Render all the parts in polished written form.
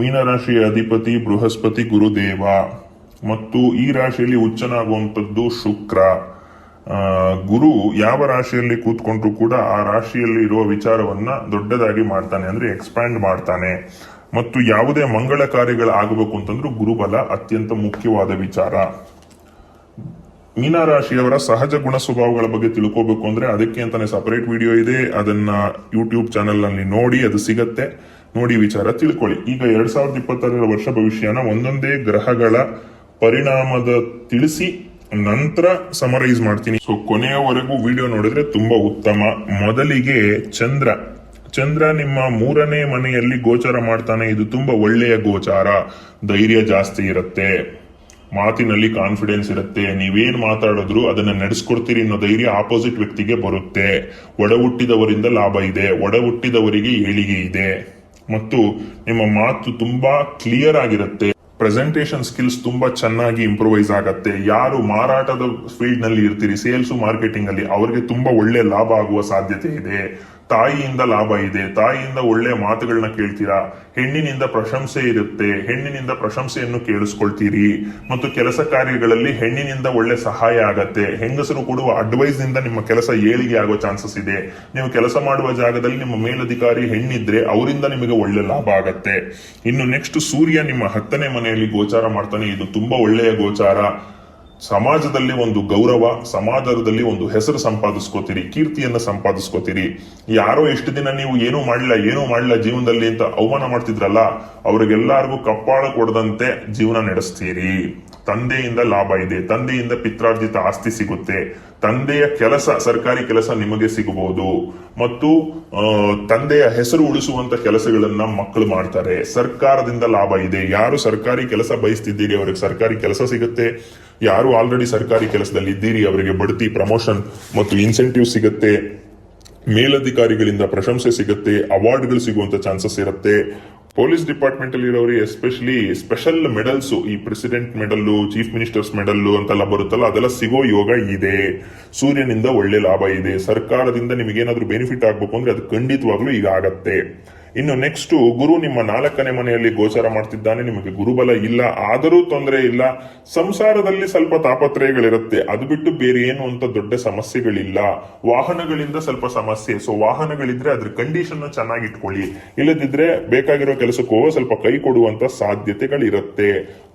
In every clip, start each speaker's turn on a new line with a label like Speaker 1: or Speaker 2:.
Speaker 1: ಮೀನರಾಶಿಯ ಅಧಿಪತಿ ಬೃಹಸ್ಪತಿ ಗುರುದೇವ ಮತ್ತು ಈ ರಾಶಿಯಲ್ಲಿ ಉಚ್ಚನಾಗುವಂಥದ್ದು ಶುಕ್ರ. ಗುರು ಯಾವ ರಾಶಿಯಲ್ಲಿ ಕೂತ್ಕೊಂಡ್ರು ಕೂಡ ಆ ರಾಶಿಯಲ್ಲಿ ಇರುವ ವಿಚಾರವನ್ನ ದೊಡ್ಡದಾಗಿ ಮಾಡ್ತಾನೆ, ಅಂದ್ರೆ ಎಕ್ಸ್ಪ್ಯಾಂಡ್ ಮಾಡ್ತಾನೆ. ಮತ್ತು ಯಾವುದೇ ಮಂಗಳ ಕಾರ್ಯಗಳು ಆಗಬೇಕು ಅಂತಂದ್ರೂ ಗುರುಬಲ ಅತ್ಯಂತ ಮುಖ್ಯವಾದ ವಿಚಾರ. ಮೀನರಾಶಿಯವರ ಸಹಜ ಗುಣ ಸ್ವಭಾವಗಳ ಬಗ್ಗೆ ತಿಳ್ಕೋಬೇಕು ಅಂದ್ರೆ ಅದಕ್ಕೆ ಅಂತಾನೆ ಸಪರೇಟ್ ವಿಡಿಯೋ ಇದೆ, ಅದನ್ನ ಯೂಟ್ಯೂಬ್ ಚಾನೆಲ್ ನಲ್ಲಿ ನೋಡಿ, ಅದು ಸಿಗತ್ತೆ, ನೋಡಿ ವಿಚಾರ ತಿಳ್ಕೊಳ್ಳಿ. ಈಗ 2026 ವರ್ಷ ಭವಿಷ್ಯನ ಒಂದೊಂದೇ ಗ್ರಹಗಳ ಪರಿಣಾಮದ ತಿಳಿಸಿ ನಂತರ ಸಮರೈಸ್ ಮಾಡ್ತೀನಿ. ಸೊ ಕೊನೆಯವರೆಗೂ ವಿಡಿಯೋ ನೋಡಿದ್ರೆ ತುಂಬಾ ಉತ್ತಮ. ಮೊದಲಿಗೆ ಚಂದ್ರ ನಿಮ್ಮ 3ನೇ ಮನೆಯಲ್ಲಿ ಗೋಚಾರ ಮಾಡ್ತಾನೆ. ಇದು ತುಂಬಾ ಒಳ್ಳೆಯ ಗೋಚಾರ. ಧೈರ್ಯ ಜಾಸ್ತಿ ಇರುತ್ತೆ, ಮಾತಿನಲ್ಲಿ ಕಾನ್ಫಿಡೆನ್ಸ್ ಇರುತ್ತೆ, ನೀವೇನ್ ಮಾತಾಡಿದ್ರು ಅದನ್ನ ನಡೆಸ್ಕೊಡ್ತೀರಿ ಅನ್ನೋ ಧೈರ್ಯ ಆಪೋಸಿಟ್ ವ್ಯಕ್ತಿಗೆ ಬರುತ್ತೆ. ಒಡ ಹುಟ್ಟಿದವರಿಂದ ಲಾಭ ಇದೆ, ಒಡ ಹುಟ್ಟಿದವರಿಗೆ ಏಳಿಗೆ ಇದೆ ಮತ್ತು ನಿಮ್ಮ ಮಾತು ತುಂಬಾ ಕ್ಲಿಯರ್ ಆಗಿರುತ್ತೆ. ಪ್ರೆಸೆಂಟೇಷನ್ ಸ್ಕಿಲ್ಸ್ ತುಂಬಾ ಚೆನ್ನಾಗಿ ಇಂಪ್ರೂವೈಸ್ ಆಗತ್ತೆ. ಯಾರು ಮಾರಾಟದ ಫೀಲ್ಡ್ ನಲ್ಲಿ ಇರ್ತೀರಿ, ಸೇಲ್ಸ್ ಮಾರ್ಕೆಟಿಂಗ್ ಅಲ್ಲಿ, ಅವರಿಗೆ ತುಂಬಾ ಒಳ್ಳೆ ಲಾಭ ಆಗುವ ಸಾಧ್ಯತೆ ಇದೆ. ತಾಯಿಯಿಂದ ಲಾಭ ಇದೆ, ತಾಯಿಯಿಂದ ಒಳ್ಳೆ ಮಾತುಗಳನ್ನ ಕೇಳ್ತೀರಾ. ಹೆಣ್ಣಿನಿಂದ ಪ್ರಶಂಸೆ ಇರುತ್ತೆ, ಹೆಣ್ಣಿನಿಂದ ಪ್ರಶಂಸೆಯನ್ನು ಕೇಳಿಸ್ಕೊಳ್ತೀರಿ. ಮತ್ತು ಕೆಲಸ ಕಾರ್ಯಗಳಲ್ಲಿ ಹೆಣ್ಣಿನಿಂದ ಒಳ್ಳೆ ಸಹಾಯ ಆಗತ್ತೆ. ಹೆಂಗಸರು ಕೊಡುವ ಅಡ್ವೈಸ್ ನಿಂದ ನಿಮ್ಮ ಕೆಲಸ ಏಳಿಗೆ ಆಗೋ ಚಾನ್ಸಸ್ ಇದೆ. ನೀವು ಕೆಲಸ ಮಾಡುವ ಜಾಗದಲ್ಲಿ ನಿಮ್ಮ ಮೇಲಧಿಕಾರಿ ಹೆಣ್ಣಿದ್ರೆ ಅವರಿಂದ ನಿಮಗೆ ಒಳ್ಳೆ ಲಾಭ ಆಗತ್ತೆ. ಇನ್ನು ನೆಕ್ಸ್ಟ್ ಸೂರ್ಯ ನಿಮ್ಮ 10ನೇ ಮನೆಯಲ್ಲಿ ಗೋಚಾರ ಮಾಡ್ತಾನೆ. ಇದು ತುಂಬಾ ಒಳ್ಳೆಯ ಗೋಚಾರ. ಸಮಾಜದಲ್ಲಿ ಒಂದು ಗೌರವ, ಸಮಾಜದಲ್ಲಿ ಒಂದು ಹೆಸರು ಸಂಪಾದಿಸ್ಕೋತೀರಿ, ಕೀರ್ತಿಯನ್ನ ಸಂಪಾದಿಸ್ಕೋತೀರಿ. ಯಾರೋ ಎಷ್ಟು ದಿನ ನೀವು ಏನೂ ಮಾಡಿಲ್ಲ ಜೀವನದಲ್ಲಿ ಅಂತ ಅವಮಾನ ಮಾಡ್ತಿದ್ರಲ್ಲ, ಅವ್ರಿಗೆಲ್ಲರಿಗೂ ಕಪ್ಪಾಳ ಕೊಡದಂತೆ ಜೀವನ ನಡೆಸ್ತೀರಿ. ತಂದೆಯಿಂದ ಲಾಭ ಇದೆ, ತಂದೆಯಿಂದ ಪಿತ್ರಾರ್ಜಿತ ಆಸ್ತಿ ಸಿಗುತ್ತೆ, ತಂದೆಯ ಕೆಲಸ, ಸರ್ಕಾರಿ ಕೆಲಸ ನಿಮಗೆ ಸಿಗಬಹುದು ಮತ್ತು ತಂದೆಯ ಹೆಸರು ಉಳಿಸುವಂತ ಕೆಲಸಗಳನ್ನ ಮಕ್ಕಳು ಮಾಡ್ತಾರೆ. ಸರ್ಕಾರದಿಂದ ಲಾಭ ಇದೆ. ಯಾರು ಸರ್ಕಾರಿ ಕೆಲಸ ಬಯಸ್ತಿದ್ದೀರಿ ಅವರಿಗೆ ಸರ್ಕಾರಿ ಕೆಲಸ ಸಿಗುತ್ತೆ. ಯಾರು ಆಲ್ರೆಡಿ ಸರ್ಕಾರಿ ಕೆಲಸದಲ್ಲಿ ಇದ್ದೀರಿ ಅವರಿಗೆ ಬಡ್ತಿ, ಪ್ರಮೋಷನ್ ಮತ್ತು ಇನ್ಸೆಂಟಿವ್ ಸಿಗುತ್ತೆ. ಮೇಲಧಿಕಾರಿಗಳಿಂದ ಪ್ರಶಂಸೆ ಸಿಗುತ್ತೆ, ಅವಾರ್ಡ್ಗಳು ಸಿಗುವಂತ ಚಾನ್ಸಸ್ ಇರುತ್ತೆ. ಪೊಲೀಸ್ ಡಿಪಾರ್ಟ್ಮೆಂಟ್ ಅಲ್ಲಿ ಇರೋರಿಗೆ ಎಸ್ಪೆಷಲಿ ಸ್ಪೆಷಲ್ ಮೆಡಲ್ಸ್, ಈ president medal, chief ministers medal ಅಂತೆಲ್ಲ ಬರುತ್ತಲ್ಲ, ಅದೆಲ್ಲ ಸಿಗೋ ಯೋಗ ಇದೆ. ಸೂರ್ಯನಿಂದ ಒಳ್ಳೆ ಲಾಭ ಇದೆ. ಸರ್ಕಾರದಿಂದ ನಿಮಗೇನಾದ್ರೂ ಬೆನಿಫಿಟ್ ಆಗ್ಬೇಕು ಅಂದ್ರೆ ಅದು ಖಂಡಿತವಾಗ್ಲೂ ಈಗ ಆಗತ್ತೆ. ಇನ್ನು ನೆಕ್ಸ್ಟ್ ಗುರು ನಿಮ್ಮ 4ನೇ ಮನೆಯಲ್ಲಿ ಗೋಚಾರ ಮಾಡ್ತಿದ್ದಾನೆ. ನಿಮಗೆ ಗುರುಬಲ ಇಲ್ಲ, ಆದರೂ ತೊಂದರೆ ಇಲ್ಲ. ಸಂಸಾರದಲ್ಲಿ ಸ್ವಲ್ಪ ತಾಪತ್ರಯಗಳಿರುತ್ತೆ, ಅದು ಬಿಟ್ಟು ಬೇರೆ ಏನು ಅಂತ ದೊಡ್ಡ ಸಮಸ್ಯೆಗಳಿಲ್ಲ. ವಾಹನಗಳಿಂದ ಸ್ವಲ್ಪ ಸಮಸ್ಯೆ, ಸೊ ವಾಹನಗಳಿದ್ರೆ ಅದ್ರ ಕಂಡೀಷನ್ ಚೆನ್ನಾಗಿ ಇಟ್ಕೊಳ್ಳಿ. ಇಲ್ಲದಿದ್ರೆ ಬೇಕಾಗಿರೋ ಕೆಲಸಕ್ಕೆ ಹೋಗೋ ಸ್ವಲ್ಪ ಕೈ ಕೊಡುವಂತ ಸಾಧ್ಯತೆಗಳಿರುತ್ತೆ.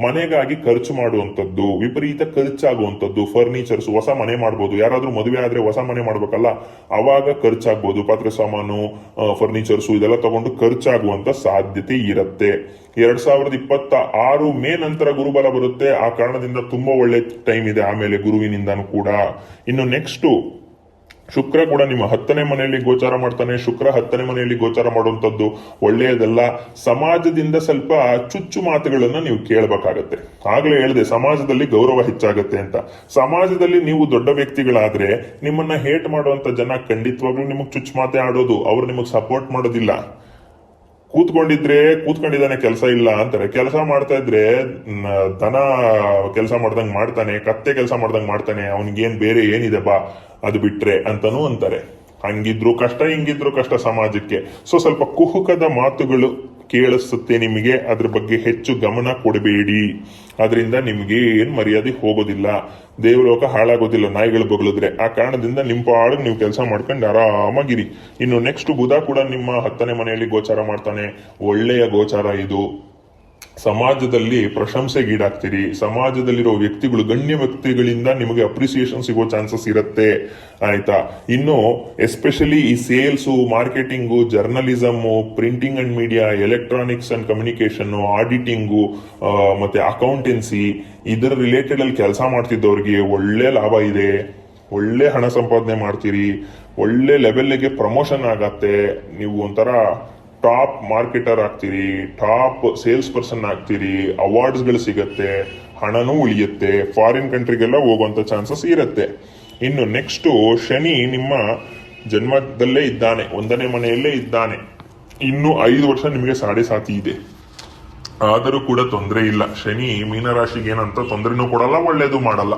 Speaker 1: ಮನೆಗಾಗಿ ಖರ್ಚು ಮಾಡುವಂತದ್ದು, ವಿಪರೀತ ಖರ್ಚಾಗುವಂತದ್ದು, ಫರ್ನಿಚರ್ಸ್, ಹೊಸ ಮನೆ ಮಾಡ್ಬೋದು. ಯಾರಾದ್ರೂ ಮದುವೆ ಆದ್ರೆ ಹೊಸ ಮನೆ ಮಾಡ್ಬೇಕಲ್ಲ, ಅವಾಗ ಖರ್ಚಾಗ್ಬೋದು. ಪಾತ್ರೆ ಸಾಮಾನು, ಫರ್ನಿಚರ್ಸ್ ಇದೆಲ್ಲ ತಗೊಂಡು ಖರ್ಚಾಗುವಂತ ಸಾಧ್ಯತೆ ಇರುತ್ತೆ. 2026 ಮೇ ನಂತರ ಗುರುಬಲ ಬರುತ್ತೆ. ಆ ಕಾರಣದಿಂದ ತುಂಬಾ ಒಳ್ಳೆ ಟೈಮ್ ಇದೆ ಆಮೇಲೆ ಗುರುವಿನಿಂದನೂ ಕೂಡ. ಇನ್ನು ನೆಕ್ಸ್ಟ್ ಶುಕ್ರ ಕೂಡ ನಿಮ್ಮ 10ನೇ ಮನೆಯಲ್ಲಿ ಗೋಚಾರ ಮಾಡ್ತಾನೆ. ಶುಕ್ರ 10ನೇ ಮನೆಯಲ್ಲಿ ಗೋಚಾರ ಮಾಡುವಂತದ್ದು ಒಳ್ಳೆಯದಲ್ಲ. ಸಮಾಜದಿಂದ ಸ್ವಲ್ಪ ಚುಚ್ಚು ಮಾತುಗಳನ್ನ ನೀವು ಕೇಳಬೇಕಾಗತ್ತೆ. ಆಗ್ಲೇ ಹೇಳಿದೆ ಸಮಾಜದಲ್ಲಿ ಗೌರವ ಹೆಚ್ಚಾಗತ್ತೆ ಅಂತ. ಸಮಾಜದಲ್ಲಿ ನೀವು ದೊಡ್ಡ ವ್ಯಕ್ತಿಗಳಾದ್ರೆ ನಿಮ್ಮನ್ನ ಹೇಟ್ ಮಾಡುವಂತ ಜನ ಖಂಡಿತವಾಗ್ಲೂ ನಿಮಗ್ ಚುಚ್ಚು ಮಾತೆ ಆಡೋದು, ಅವ್ರು ನಿಮಗ್ ಸಪೋರ್ಟ್ ಮಾಡೋದಿಲ್ಲ. ಕೂತ್ಕೊಂಡಿದ್ದಾನೆ ಕೆಲಸ ಇಲ್ಲ ಅಂತಾರೆ. ಕೆಲಸ ಮಾಡ್ತಾ ಇದ್ರೆ ದನ ಕೆಲಸ ಮಾಡ್ದಂಗ್ ಮಾಡ್ತಾನೆ, ಕತ್ತೆ ಕೆಲಸ ಮಾಡ್ದಂಗ್ ಮಾಡ್ತಾನೆ, ಅವನಿಗೇನ್ ಬೇರೆ ಏನಿದೆ ಬಾ ಅದು ಬಿಟ್ರೆ ಅಂತಾನೂ ಅಂತಾರೆ. ಹಂಗಿದ್ರು ಕಷ್ಟ, ಹಿಂಗಿದ್ರು ಕಷ್ಟ ಸಮಾಜಕ್ಕೆ. ಸೊ ಸ್ವಲ್ಪ ಕುಹುಕದ ಮಾತುಗಳು ಕೇಳಿಸುತ್ತೆ ನಿಮಗೆ, ಅದ್ರ ಬಗ್ಗೆ ಹೆಚ್ಚು ಗಮನ ಕೊಡಬೇಡಿ. ಅದರಿಂದ ನಿಮ್ಗೆ ಏನ್ ಮರ್ಯಾದೆ ಹೋಗೋದಿಲ್ಲ, ದೇವಲೋಕ ಹಾಳಾಗೋದಿಲ್ಲ ನಾಯಿಗಳು ಬೊಗಳಿದ್ರೆ. ಆ ಕಾರಣದಿಂದ ನಿಮ್ಮ ಪಾಡಿಗೆ ನೀವು ಕೆಲಸ ಮಾಡ್ಕೊಂಡು ಆರಾಮಾಗಿರಿ. ಇನ್ನು ನೆಕ್ಸ್ಟ್ ಬುಧ ಕೂಡ ನಿಮ್ಮ 10ನೇ ಮನೆಯಲ್ಲಿ ಗೋಚಾರ ಮಾಡ್ತಾನೆ. ಒಳ್ಳೆಯ ಗೋಚಾರ ಇದು. ಸಮಾಜದಲ್ಲಿ ಪ್ರಶಂಸೆಗೀಡಾಗ್ತೀರಿ. ಸಮಾಜದಲ್ಲಿರೋ ವ್ಯಕ್ತಿಗಳು, ಗಣ್ಯ ವ್ಯಕ್ತಿಗಳಿಂದ ನಿಮಗೆ ಅಪ್ರಿಸಿಯೇಷನ್ ಸಿಗೋ ಚಾನ್ಸಸ್ ಇರುತ್ತೆ. ಆಯ್ತಾ? ಇನ್ನು ಎಸ್ಪೆಷಲಿ ಈ sales, marketing, journalism, printing and media, electronics and communication, auditing ಮತ್ತೆ ಅಕೌಂಟೆನ್ಸಿ, ಇದರ ರಿಲೇಟೆಡ್ ಅಲ್ಲಿ ಕೆಲಸ ಮಾಡ್ತಿದ್ದವ್ರಿಗೆ ಒಳ್ಳೆ ಲಾಭ ಇದೆ. ಒಳ್ಳೆ ಹಣ ಸಂಪಾದನೆ ಮಾಡ್ತೀರಿ. ಒಳ್ಳೆ ಲೆವೆಲ್ಗೆ ಪ್ರಮೋಷನ್ ಆಗತ್ತೆ. ನೀವು ಒಂಥರ ಟಾಪ್ ಮಾರ್ಕೆಟರ್ ಆಗ್ತೀರಿ, ಟಾಪ್ ಸೇಲ್ಸ್ ಪರ್ಸನ್ ಆಗ್ತೀರಿ, ಅವಾರ್ಡ್ಸ್ಗಳು ಸಿಗತ್ತೆ, ಹಣನೂ ಉಳಿಯುತ್ತೆ, ಫಾರಿನ್ ಕಂಟ್ರಿಗೆಲ್ಲ ಹೋಗುವಂತ ಚಾನ್ಸಸ್ ಇರುತ್ತೆ. ಇನ್ನು ನೆಕ್ಸ್ಟ್ ಶನಿ ನಿಮ್ಮ ಜನ್ಮದಲ್ಲೇ ಇದ್ದಾನೆ, 1ನೇ ಮನೆಯಲ್ಲೇ ಇದ್ದಾನೆ. ಇನ್ನು 5 ವರ್ಷ ನಿಮಗೆ ಸಾಡೆ ಸಾತಿ ಇದೆ. ಆದರೂ ಕೂಡ ತೊಂದರೆ ಇಲ್ಲ. ಶನಿ ಮೀನರಾಶಿಗೆ ಏನಂತ ತೊಂದರೆನೂ ಕೊಡಲ್ಲ, ಒಳ್ಳೇದು ಮಾಡಲ್ಲ,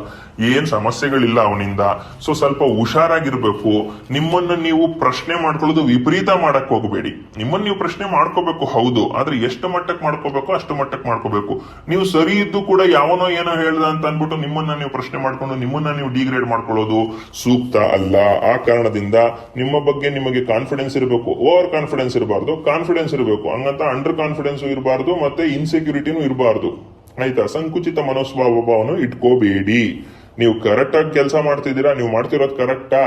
Speaker 1: ಏನ್ ಸಮಸ್ಯೆಗಳಿಲ್ಲ ಅವನಿಂದ. ಸೊ ಸ್ವಲ್ಪ ಹುಷಾರಾಗಿರ್ಬೇಕು. ನಿಮ್ಮನ್ನ ನೀವು ಪ್ರಶ್ನೆ ಮಾಡ್ಕೊಳ್ಳೋದು ವಿಪರೀತ ಮಾಡಕ್ ಹೋಗಬೇಡಿ. ನಿಮ್ಮನ್ನ ನೀವು ಪ್ರಶ್ನೆ ಮಾಡ್ಕೋಬೇಕು ಹೌದು, ಆದ್ರೆ ಎಷ್ಟು ಮಟ್ಟಕ್ಕೆ ಮಾಡ್ಕೋಬೇಕು ಅಷ್ಟು ಮಟ್ಟಕ್ಕೆ ಮಾಡ್ಕೋಬೇಕು. ನೀವು ಸರಿ ಇದ್ದು ಕೂಡ ಯಾವನೋ ಏನೋ ಹೇಳ್ದ ಅಂತ ಅನ್ಬಿಟ್ಟು ನಿಮ್ಮನ್ನ ನೀವು ಪ್ರಶ್ನೆ ಮಾಡ್ಕೊಂಡು ನಿಮ್ಮನ್ನ ನೀವು ಡಿಗ್ರೇಡ್ ಮಾಡ್ಕೊಳ್ಳೋದು ಸೂಕ್ತ ಅಲ್ಲ. ಆ ಕಾರಣದಿಂದ ನಿಮ್ಮ ಬಗ್ಗೆ ನಿಮಗೆ ಕಾನ್ಫಿಡೆನ್ಸ್ ಇರಬೇಕು, ಓವರ್ ಕಾನ್ಫಿಡೆನ್ಸ್ ಇರಬಾರ್ದು, ಕಾನ್ಫಿಡೆನ್ಸ್ ಇರಬೇಕು. ಹಂಗಂತ ಅಂಡರ್ ಕಾನ್ಫಿಡೆನ್ಸ್ ಇರಬಾರ್ದು, ಮತ್ತೆ ಇನ್ಸೆಕ್ಯೂರಿಟಿನೂ ಇರಬಾರ್ದು. ಆಯ್ತಾ? ಸಂಕುಚಿತ ಮನೋಸ್ವಭಾವವನ್ನು ಇಟ್ಕೋಬೇಡಿ. ನೀವು ಕರೆಕ್ಟ್ ಆಗಿ ಕೆಲಸ ಮಾಡ್ತಿದ್ದೀರಾ, ನೀವು ಮಾಡ್ತಿರೋದು ಕರೆಕ್ಟಾ,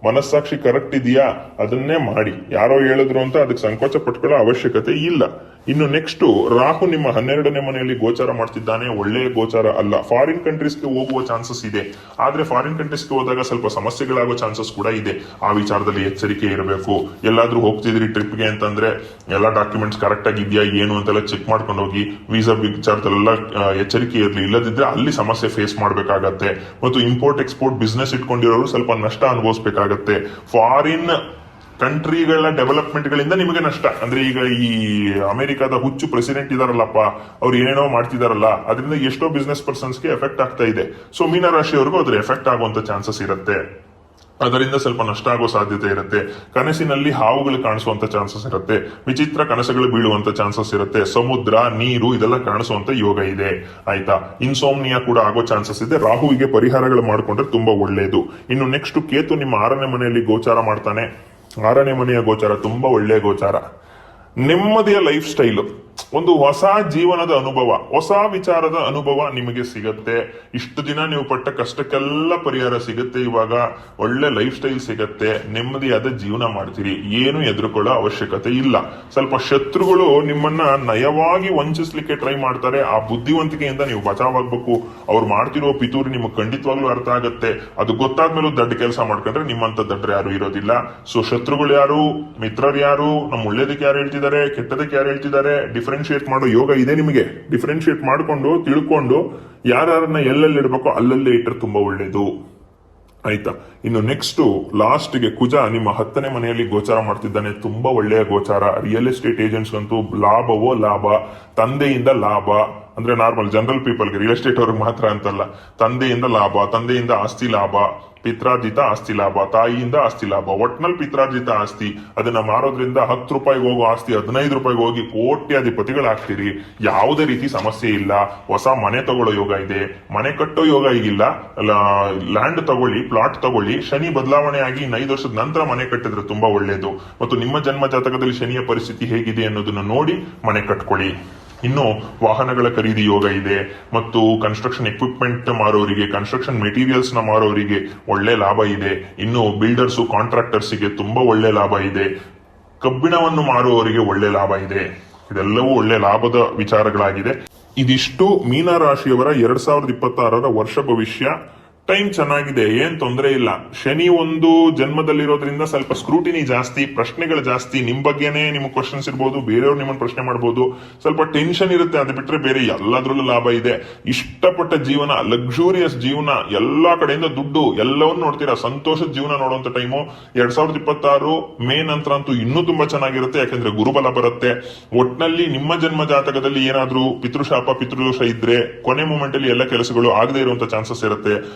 Speaker 1: ಮನಸ್ಸಾಕ್ಷಿ ಕರೆಕ್ಟ್ ಇದೆಯಾ, ಅದನ್ನೇ ಮಾಡಿ. ಯಾರೋ ಹೇಳಿದ್ರು ಅಂತ ಅದಕ್ಕೆ ಸಂಕೋಚ ಪಟ್ಕೊಳ್ಳೋ ಅವಶ್ಯಕತೆ ಇಲ್ಲ. ಇನ್ನು ನೆಕ್ಸ್ಟ್, ರಾಹು ನಿಮ್ಮ 12ನೇ ಮನೆಯಲ್ಲಿ ಗೋಚಾರ ಮಾಡ್ತಿದ್ದಾನೆ. ಒಳ್ಳೆಯ ಗೋಚಾರ ಅಲ್ಲ. ಫಾರಿನ್ ಕಂಟ್ರೀಸ್ಗೆ ಹೋಗುವ ಚಾನ್ಸಸ್ ಇದೆ, ಆದ್ರೆ ಫಾರಿನ್ ಕಂಟ್ರೀಸ್ಗೆ ಹೋದಾಗ ಸ್ವಲ್ಪ ಸಮಸ್ಯೆಗಳಾಗೋ ಚಾನ್ಸಸ್ ಕೂಡ ಇದೆ. ಆ ವಿಚಾರದಲ್ಲಿ ಎಚ್ಚರಿಕೆ ಇರಬೇಕು. ಎಲ್ಲಾದ್ರೂ ಹೋಗ್ತಿದ್ರಿ ಟ್ರಿಪ್ಗೆ ಅಂತಂದ್ರೆ ಎಲ್ಲಾ ಡಾಕ್ಯುಮೆಂಟ್ಸ್ ಕರೆಕ್ಟ್ ಆಗಿದ್ಯಾ ಏನು ಅಂತೆಲ್ಲ ಚೆಕ್ ಮಾಡ್ಕೊಂಡು ಹೋಗಿ. ವೀಸಾ ವಿಚಾರದಲ್ಲೆಲ್ಲ ಎಚ್ಚರಿಕೆ ಇರಲಿ, ಇಲ್ಲದಿದ್ರೆ ಅಲ್ಲಿ ಸಮಸ್ಯೆ ಫೇಸ್ ಮಾಡ್ಬೇಕಾಗತ್ತೆ. ಮತ್ತು ಇಂಪೋರ್ಟ್ ಎಕ್ಸ್ಪೋರ್ಟ್ ಬಿಸ್ನೆಸ್ ಇಟ್ಕೊಂಡಿರೋರು ಸ್ವಲ್ಪ ನಷ್ಟ ಅನುಭವಿಸಬೇಕಾಗತ್ತೆ. ಫಾರಿನ್ ಕಂಟ್ರಿಗಳ ಡೆವಲಪ್ಮೆಂಟ್ ಗಳಿಂದ ನಿಮಗೆ ನಷ್ಟ. ಅಂದ್ರೆ ಈಗ ಈ ಅಮೆರಿಕದ ಹುಚ್ಚು ಪ್ರೆಸಿಡೆಂಟ್ ಇದಾರಲ್ಲಪ್ಪ, ಅವ್ರು ಏನೇನೋ ಮಾಡ್ತಿದಾರಲ್ಲ, ಅದರಿಂದ ಎಷ್ಟೋ ಬಿಸ್ನೆಸ್ ಪರ್ಸನ್ಸ್ಗೆ ಎಫೆಕ್ಟ್ ಆಗ್ತಾ ಇದೆ. ಸೊ ಮೀನರಾಶಿಯವರೆಗೂ ಅದ್ರ ಎಫೆಕ್ಟ್ ಆಗುವಂತ ಚಾನ್ಸಸ್ ಇರುತ್ತೆ. ಅದರಿಂದ ಸ್ವಲ್ಪ ನಷ್ಟ ಆಗೋ ಸಾಧ್ಯತೆ ಇರುತ್ತೆ. ಕನಸಿನಲ್ಲಿ ಹಾವುಗಳು ಕಾಣಿಸುವಂತ ಚಾನ್ಸಸ್ ಇರುತ್ತೆ. ವಿಚಿತ್ರ ಕನಸುಗಳು ಬೀಳುವಂತ ಚಾನ್ಸಸ್ ಇರುತ್ತೆ. ಸಮುದ್ರ, ನೀರು ಇದೆಲ್ಲ ಕಾಣಿಸುವಂತ ಯೋಗ ಇದೆ. ಆಯ್ತಾ? ಇನ್ಸೋಮ್ನಿಯಾ ಕೂಡ ಆಗೋ ಚಾನ್ಸಸ್ ಇದೆ. ರಾಹುವಿಗೆ ಪರಿಹಾರಗಳು ಮಾಡ್ಕೊಂಡ್ರೆ ತುಂಬಾ ಒಳ್ಳೆಯದು. ಇನ್ನು ನೆಕ್ಸ್ಟ್, ಕೇತು ನಿಮ್ಮ 6ನೇ ಮನೆಯಲ್ಲಿ ಗೋಚಾರ ಮಾಡ್ತಾನೆ. 6ನೇ ಮನೆಯ ಗೋಚಾರ ತುಂಬಾ ಒಳ್ಳೆಯ ಗೋಚಾರ. ನೆಮ್ಮದಿಯ ಲೈಫ್ ಸ್ಟೈಲು, ಒಂದು ಹೊಸ ಜೀವನದ ಅನುಭವ, ಹೊಸ ವಿಚಾರದ ಅನುಭವ ನಿಮಗೆ ಸಿಗತ್ತೆ. ಇಷ್ಟು ದಿನ ನೀವು ಪಟ್ಟ ಕಷ್ಟಕ್ಕೆಲ್ಲ ಪರಿಹಾರ ಸಿಗುತ್ತೆ. ಇವಾಗ ಒಳ್ಳೆ ಲೈಫ್ ಸ್ಟೈಲ್ ಸಿಗತ್ತೆ. ನೆಮ್ಮದಿಯಾದ ಜೀವನ ಮಾಡ್ತೀರಿ. ಏನು ಎದುರುಕೊಳ್ಳೋ ಅವಶ್ಯಕತೆ ಇಲ್ಲ. ಸ್ವಲ್ಪ ಶತ್ರುಗಳು ನಿಮ್ಮನ್ನ ನಯವಾಗಿ ವಂಚಿಸ್ಲಿಕ್ಕೆ ಟ್ರೈ ಮಾಡ್ತಾರೆ. ಆ ಬುದ್ಧಿವಂತಿಕೆಯಿಂದ ನೀವು ಬಚಾವಾಗಬೇಕು. ಅವ್ರು ಮಾಡ್ತಿರೋ ಪಿತೂರಿ ನಿಮಗೆ ಖಂಡಿತವಾಗ್ಲೂ ಅರ್ಥ ಆಗತ್ತೆ. ಅದು ಗೊತ್ತಾದ್ಮೇಲೂ ದಡ್ಡ ಕೆಲಸ ಮಾಡ್ಕೊಂಡ್ರೆ ನಿಮ್ಮಂತ ದಡ್ಡರು ಯಾರು ಇರೋದಿಲ್ಲ. ಸೊ ಶತ್ರುಗಳು ಯಾರು, ಮಿತ್ರರು ಯಾರು, ನಮ್ಮ ಒಳ್ಳೇದಕ್ಕೆ ಯಾರು ಹೇಳ್ತಿದ್ದಾರೆ, ಕೆಟ್ಟದಕ್ಕೆ ಯಾರು ಹೇಳ್ತಿದ್ದಾರೆ, ಡಿಫ್ರೆನ್ಶಿಯೇಟ್ ಮಾಡೋ ಯೋಗ ಇದೆ ನಿಮಗೆ. ಡಿಫ್ರೆನ್ಶಿಯೇಟ್ ಮಾಡ್ಕೊಂಡು ತಿಳ್ಕೊಂಡು ಯಾರನ್ನ ಎಲ್ಲೆಲ್ಲಿ ಇಡಬೇಕೋ ಅಲ್ಲಲ್ಲೇ ಇಟ್ಟರೆ ತುಂಬಾ ಒಳ್ಳೇದು. ಆಯ್ತಾ? ಇನ್ನು ನೆಕ್ಸ್ಟ್ ಲಾಸ್ಟ್ಗೆ ಕುಜ ನಿಮ್ಮ 10ನೇ ಮನೆಯಲ್ಲಿ ಗೋಚಾರ ಮಾಡ್ತಿದ್ದಾನೆ. ತುಂಬಾ ಒಳ್ಳೆಯ ಗೋಚಾರ. ರಿಯಲ್ ಎಸ್ಟೇಟ್ ಏಜೆಂಟ್ಸ್ ಅಂತೂ ಲಾಭವೋ ಲಾಭ, ತಂದೆಯಿಂದ ಲಾಭ. ಅಂದ್ರೆ ನಾರ್ಮಲ್ ಜನರಲ್ ಪೀಪಲ್ಗೆ, ರಿಯಲ್ ಎಸ್ಟೇಟ್ ಅವ್ರಿಗೆ ಮಾತ್ರ ಅಂತಲ್ಲ. ತಂದೆಯಿಂದ ಲಾಭ, ತಂದೆಯಿಂದ ಆಸ್ತಿ ಲಾಭ, ಪಿತ್ರಾರ್ಜಿತ ಆಸ್ತಿ ಲಾಭ, ತಾಯಿಯಿಂದ ಆಸ್ತಿ ಲಾಭ. ಒಟ್ನಲ್ಲಿ ಪಿತ್ರಾರ್ಜಿತ ಆಸ್ತಿ, ಅದನ್ನ ಮಾರೋದ್ರಿಂದ 10 ರೂಪಾಯಿಗೆ ಹೋಗೋ ಆಸ್ತಿ 15 ರೂಪಾಯಿಗೆ ಹೋಗಿ ಕೋಟ್ಯಾಧಿಪತಿಗಳಾಗ್ತೀರಿ. ಯಾವುದೇ ರೀತಿ ಸಮಸ್ಯೆ ಇಲ್ಲ. ಹೊಸ ಮನೆ ತಗೊಳ್ಳೋ ಯೋಗ ಇದೆ. ಮನೆ ಕಟ್ಟೋ ಯೋಗ ಈಗಿಲ್ಲ. ಲ್ಯಾಂಡ್ ತಗೊಳ್ಳಿ, ಪ್ಲಾಟ್ ತಗೊಳ್ಳಿ. ಶನಿ ಬದಲಾವಣೆ ಆಗಿ 5 ವರ್ಷದ ನಂತರ ಮನೆ ಕಟ್ಟಿದ್ರೆ ತುಂಬಾ ಒಳ್ಳೇದು. ಮತ್ತು ನಿಮ್ಮ ಜನ್ಮ ಜಾತಕದಲ್ಲಿ ಶನಿಯ ಪರಿಸ್ಥಿತಿ ಹೇಗಿದೆ ಅನ್ನೋದನ್ನ ನೋಡಿ ಮನೆ ಕಟ್ಕೊಳ್ಳಿ. ಇನ್ನು ವಾಹನಗಳ ಖರೀದಿ ಯೋಗ ಇದೆ. ಮತ್ತು ಕನ್ಸ್ಟ್ರಕ್ಷನ್ ಎಕ್ವಿಪ್ಮೆಂಟ್ ಮಾರೋರಿಗೆ, ಕನ್ಸ್ಟ್ರಕ್ಷನ್ ಮೆಟೀರಿಯಲ್ಸ್ ನ ಮಾರೋರಿಗೆ ಒಳ್ಳೆ ಲಾಭ ಇದೆ. ಇನ್ನು ಬಿಲ್ಡರ್ಸ್, ಕಾಂಟ್ರಾಕ್ಟರ್ಸ್ಗೆ ತುಂಬಾ ಒಳ್ಳೆ ಲಾಭ ಇದೆ. ಕಬ್ಬಿಣವನ್ನು ಮಾರುವವರಿಗೆ ಒಳ್ಳೆ ಲಾಭ ಇದೆ. ಇದೆಲ್ಲವೂ ಒಳ್ಳೆ ಲಾಭದ ವಿಚಾರಗಳಾಗಿದೆ. ಇದಿಷ್ಟು ಮೀನರಾಶಿಯವರ 2026ರ ವರ್ಷ ಭವಿಷ್ಯ. ಟೈಮ್ ಚೆನ್ನಾಗಿದೆ, ಏನ್ ತೊಂದರೆ ಇಲ್ಲ. ಶನಿ ಒಂದು ಜನ್ಮದಲ್ಲಿರೋದ್ರಿಂದ ಸ್ವಲ್ಪ ಸ್ಕ್ರೂಟಿನಿ ಜಾಸ್ತಿ, ಪ್ರಶ್ನೆಗಳು ಜಾಸ್ತಿ. ನಿಮ್ ಬಗ್ಗೆನೇ ನಿಮ್ಗೆ ಕ್ವಶನ್ಸ್ ಇರ್ಬೋದು, ಬೇರೆಯವ್ರು ನಿಮ್ಮನ್ನ ಪ್ರಶ್ನೆ ಮಾಡ್ಬೋದು. ಸ್ವಲ್ಪ ಟೆನ್ಷನ್ ಇರುತ್ತೆ. ಅದು ಬಿಟ್ರೆ ಬೇರೆ ಎಲ್ಲದ್ರಲ್ಲೂ ಲಾಭ ಇದೆ. ಇಷ್ಟಪಟ್ಟ ಜೀವನ, ಲಕ್ಸುರಿಯಸ್ ಜೀವನ, ಎಲ್ಲಾ ಕಡೆಯಿಂದ ದುಡ್ಡು, ಎಲ್ಲವನ್ನೂ ನೋಡ್ತೀರಾ. ಸಂತೋಷದ ಜೀವನ ನೋಡುವಂತ ಟೈಮು 2026 ಮೇ ನಂತರ ಅಂತೂ ಇನ್ನೂ ತುಂಬಾ ಚೆನ್ನಾಗಿರುತ್ತೆ. ಯಾಕಂದ್ರೆ ಗುರುಬಲ ಬರುತ್ತೆ. ಒಟ್ನಲ್ಲಿ ನಿಮ್ಮ ಜನ್ಮ ಜಾತಕದಲ್ಲಿ ಏನಾದ್ರೂ ಪಿತೃಶಾಪ, ಪಿತೃದೋಷ ಇದ್ರೆ ಕೊನೆ ಮೂಮೆಂಟ್ ಅಲ್ಲಿ ಎಲ್ಲ ಕೆಲಸಗಳು ಆಗದೆ ಇರುವಂತ ಚಾನ್ಸಸ್ ಇರುತ್ತೆ.